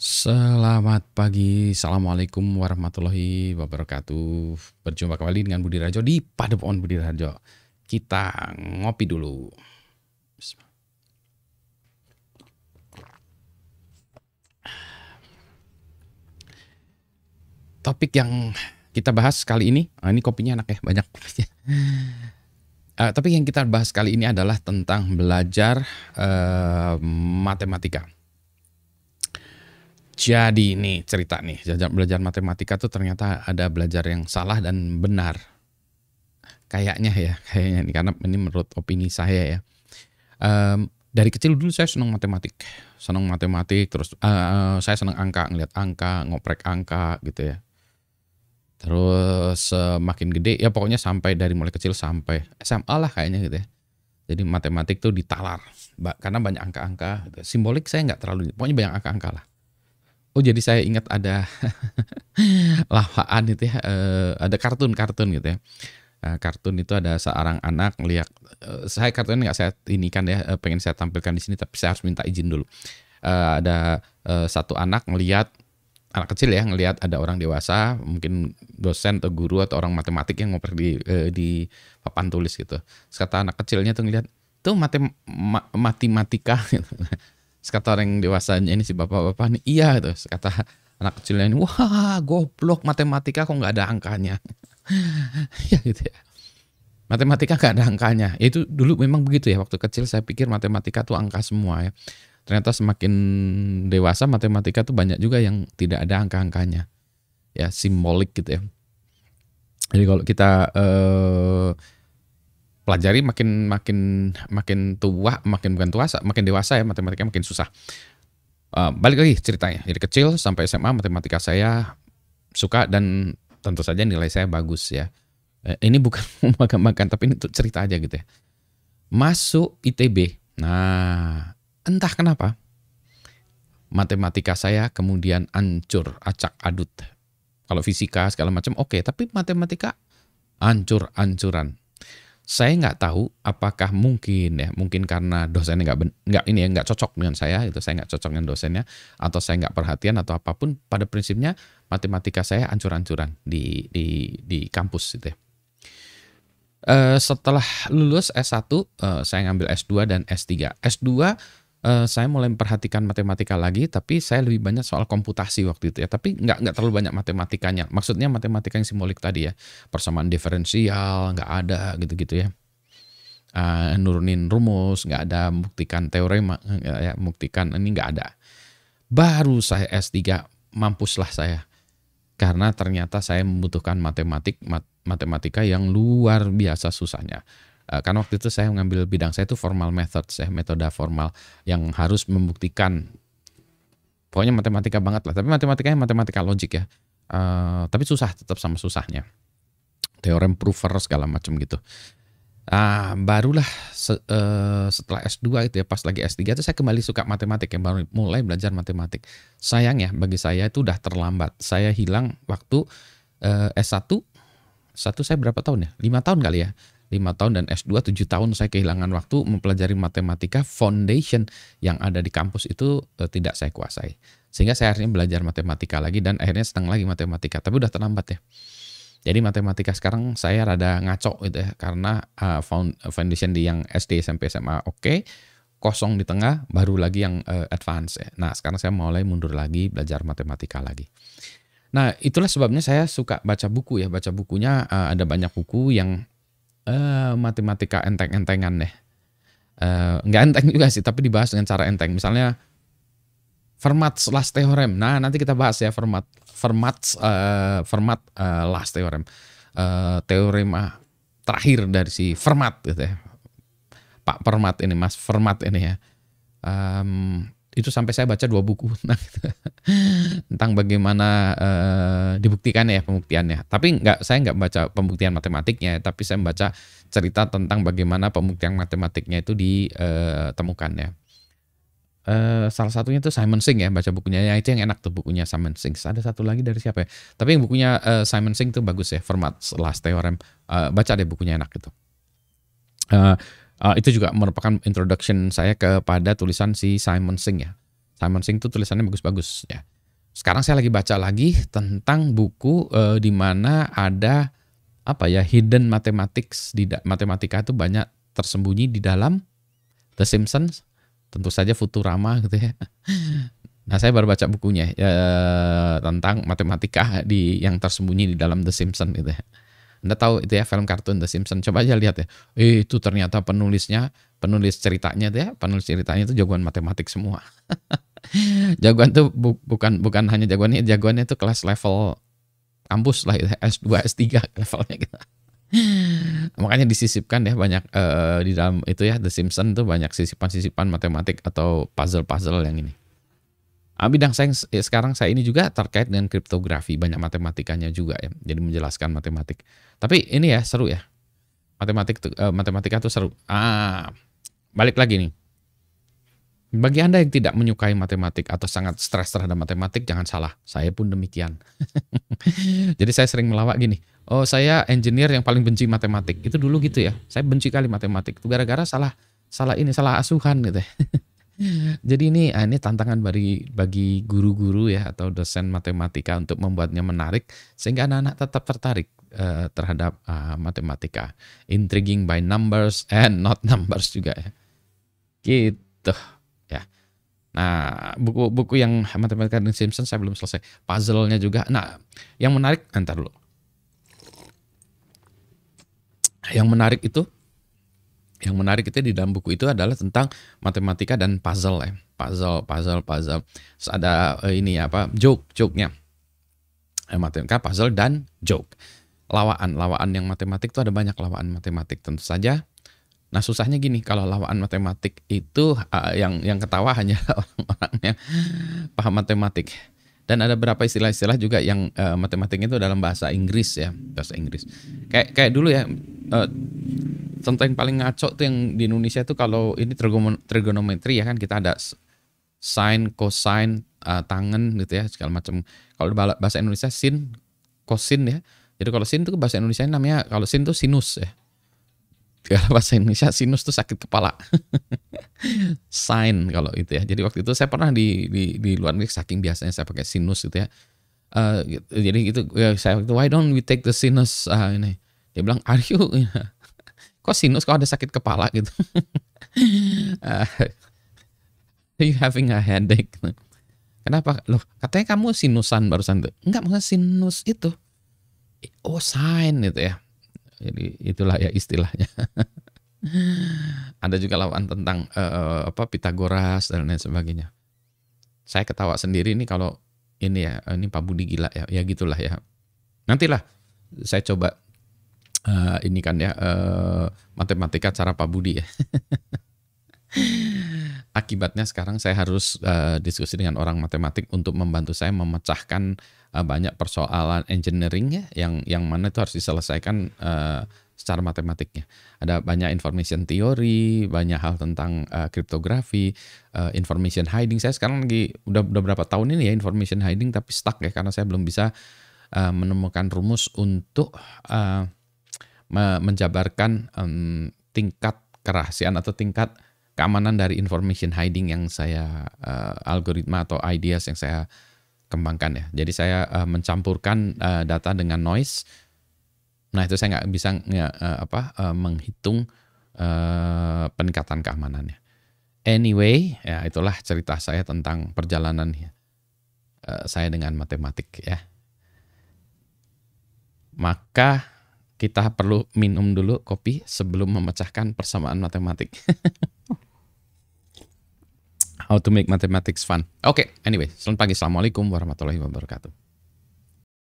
Selamat pagi, Assalamualaikum warahmatullahi wabarakatuh. Berjumpa kembali dengan Budi Rajo di Padepokan Budi Rajo. Kita ngopi dulu. Topik yang kita bahas kali ini kopinya enak ya, banyak. Topik yang kita bahas kali ini adalah tentang belajar matematika. Jadi nih cerita nih, belajar matematika tuh ternyata ada belajar yang salah dan benar. Kayaknya nih, karena ini menurut opini saya ya. Dari kecil dulu saya senang matematik, terus saya senang angka, ngeliat angka, ngoprek angka gitu ya. Terus makin gede ya pokoknya sampai dari mulai kecil sampai SMA lah kayaknya gitu ya. Jadi matematik tuh ditalar, karena banyak angka-angka. Gitu. Simbolik saya nggak terlalu, pokoknya banyak angka-angka lah. Oh jadi saya ingat ada lawaan itu ya, ada kartun gitu ya. Kartun itu ada seorang anak ngelihat, saya kartunnya nggak saya ini kan ya, pengen saya tampilkan di sini tapi saya harus minta izin dulu. Ada satu anak kecil ya ngelihat ada orang dewasa, mungkin dosen atau guru atau orang matematik yang ngoper di papan tulis gitu. Terus kata anak kecilnya tuh ngelihat tuh matematika gitu. Terus kata orang dewasanya ini si bapak-bapak nih, iya gitu. Terus kata anak kecilnya ini, wah goblok matematika kok nggak ada angkanya. Ya gitu ya. Matematika nggak ada angkanya. Itu dulu memang begitu ya. Waktu kecil saya pikir matematika tuh angka semua ya. Ternyata semakin dewasa matematika tuh banyak juga yang tidak ada angka-angkanya. Ya simbolik gitu ya. Jadi kalau kita pelajari makin tua, makin dewasa ya, matematika makin susah. Balik lagi ceritanya, dari kecil sampai SMA matematika saya suka dan tentu saja nilai saya bagus ya. Ini bukan membanggakan tapi ini untuk cerita aja gitu ya. Masuk ITB, nah entah kenapa matematika saya kemudian hancur, acak adut. Kalau fisika segala macam oke, tapi matematika hancur-hancuran. Saya nggak tahu apakah mungkin karena dosennya nggak cocok dengan saya, itu saya nggak cocok dengan dosennya, atau saya nggak perhatian atau apapun. Pada prinsipnya matematika saya hancur-hancuran di kampus gitu ya. Setelah lulus S1, saya ngambil S2 dan S3. S2 saya mulai memperhatikan matematika lagi, tapi saya lebih banyak soal komputasi waktu itu ya. Tapi nggak terlalu banyak matematikanya. Maksudnya matematika yang simbolik tadi ya, persamaan diferensial nggak ada gitu-gitu ya. Nurunin rumus nggak ada, buktikan teorema ya, buktikan ini nggak ada. Baru saya S3 mampuslah saya, karena ternyata saya membutuhkan matematika yang luar biasa susahnya. Karena waktu itu saya mengambil bidang saya itu formal methods ya, metode formal yang harus membuktikan, pokoknya matematika banget lah, tapi matematikanya matematika logik ya, tapi susah, tetap sama susahnya, teorem prover segala macam gitu. Barulah setelah S2 itu ya, pas lagi S3 itu saya kembali suka matematik ya, baru mulai belajar matematik. Sayangnya bagi saya itu udah terlambat, saya hilang waktu S1 saya berapa tahun ya, 5 tahun kali ya, 5 tahun, dan S2 7 tahun saya kehilangan waktu mempelajari matematika foundation yang ada di kampus itu tidak saya kuasai. Sehingga saya akhirnya belajar matematika lagi dan akhirnya senang lagi matematika, tapi udah terlambat ya. Jadi matematika sekarang saya rada ngaco gitu ya, karena foundation di yang SD, SMP, SMA oke, kosong di tengah, baru lagi yang advance ya. Nah sekarang saya mulai mundur lagi, belajar matematika lagi. Nah itulah sebabnya saya suka baca buku ya, baca bukunya ada banyak buku yang matematika enteng-entengan deh. Nggak enteng juga sih, tapi dibahas dengan cara enteng. Misalnya Fermat's last theorem. Nah, nanti kita bahas ya Fermat's last theorem. Teorema terakhir dari si Fermat gitu ya. Pak Fermat ini, Mas Fermat ini ya. Itu sampai saya baca 2 buku tentang bagaimana dibuktikan ya pembuktiannya. Tapi saya nggak baca pembuktian matematiknya, tapi saya membaca cerita tentang bagaimana pembuktian matematiknya itu ditemukan ya. Salah satunya itu Simon Singh ya, baca bukunya ya, itu yang enak tuh bukunya Simon Singh. Ada satu lagi dari siapa ya? Tapi yang bukunya Simon Singh tuh bagus ya, Fermat's Last Theorem. Baca deh bukunya, enak gitu. Itu juga merupakan introduction saya kepada tulisan si Simon Singh ya. Simon Singh itu tulisannya bagus-bagus ya. Sekarang saya lagi baca lagi tentang buku di mana ada apa ya, hidden mathematics di matematika itu banyak tersembunyi di dalam The Simpsons, tentu saja Futurama gitu ya. Nah, saya baru baca bukunya tentang matematika yang tersembunyi di dalam The Simpsons gitu ya. Anda tahu itu ya film kartun The Simpsons, coba aja lihat ya. Itu ternyata penulis ceritanya tuh ya, penulis ceritanya itu jagoan matematik semua. Jagoan tuh bukan hanya jagoannya itu kelas level kampus lah, S2, S3 levelnya gitu. Makanya disisipkan ya banyak di dalam itu ya The Simpsons tuh banyak sisipan-sisipan matematik atau puzzle-puzzle yang ini. Bidang saya sekarang ini juga terkait dengan kriptografi, banyak matematikanya juga ya. Jadi menjelaskan matematik. Tapi ini ya seru ya. Matematika tuh seru. Balik lagi nih. Bagi Anda yang tidak menyukai matematik atau sangat stres terhadap matematik, jangan salah. Saya pun demikian. Jadi saya sering melawak gini. Oh, saya engineer yang paling benci matematik. Itu dulu gitu ya. Saya benci kali matematik. Itu gara-gara salah asuhan gitu ya. Jadi ini tantangan bagi guru-guru ya atau dosen matematika untuk membuatnya menarik sehingga anak-anak tetap tertarik terhadap matematika. Intriguing by numbers and not numbers juga ya. Gitu ya. Nah, buku yang matematika dan Simpson saya belum selesai. Puzzle-nya juga. Nah, yang menarik ntar dulu. Yang menarik itu di dalam buku itu adalah tentang matematika dan puzzle ya. Puzzle. Terus ada joke-nya. Matematika, puzzle dan joke. Lawaan yang matematik itu ada banyak lawaan matematik tentu saja. Nah, susahnya gini, kalau lawaan matematik itu yang ketawa hanya orang-orang yang paham matematik. Dan ada beberapa istilah-istilah juga yang matematiknya itu dalam bahasa Inggris ya, bahasa Inggris. Kayak dulu ya, contoh yang paling ngaco tuh yang di Indonesia itu kalau ini trigonometri ya kan, kita ada sin, cosine, tangen gitu ya, segala macam. Kalau bahasa Indonesia sin, kosin ya. Jadi kalau sin itu bahasa Indonesia namanya, kalau sin itu sinus ya. Kalau bahasa Indonesia sinus tuh sakit kepala. Sine kalau itu ya. Jadi waktu itu saya pernah di luar negeri, saking biasanya saya pakai sinus gitu ya. Jadi gitu ya, saya waktu, why don't we take the sinus ini. Dia bilang, are you kok sinus, kok ada sakit kepala gitu. Are you having a headache? Kenapa? Loh, katanya kamu sinusan barusan tuh. Enggak, maksudnya sinus itu. Oh, sine gitu ya. Jadi itulah ya istilahnya. Ada juga lawan tentang Pitagoras dan lain sebagainya. Saya ketawa sendiri nih kalau ini ya, ini Pak Budi gila ya. Ya gitulah ya. Nantilah saya coba ini kan ya matematika cara Pak Budi ya. Akibatnya sekarang saya harus diskusi dengan orang matematik untuk membantu saya memecahkan banyak persoalan engineering ya, yang mana itu harus diselesaikan secara matematiknya. Ada banyak information theory, banyak hal tentang kriptografi, information hiding. Saya sekarang lagi udah berapa tahun ini ya information hiding, tapi stuck ya karena saya belum bisa menemukan rumus untuk menjabarkan tingkat kerahasiaan atau tingkat keamanan dari information hiding yang saya algoritma atau ideas yang saya kembangkan ya. Jadi saya mencampurkan data dengan noise. Nah, itu saya nggak bisa menghitung peningkatan keamanannya. Anyway, ya itulah cerita saya tentang perjalanan saya dengan matematik ya. Maka kita perlu minum dulu kopi sebelum memecahkan persamaan matematik. How to make mathematics fun. Oke, anyway, selamat pagi. Assalamualaikum warahmatullahi wabarakatuh.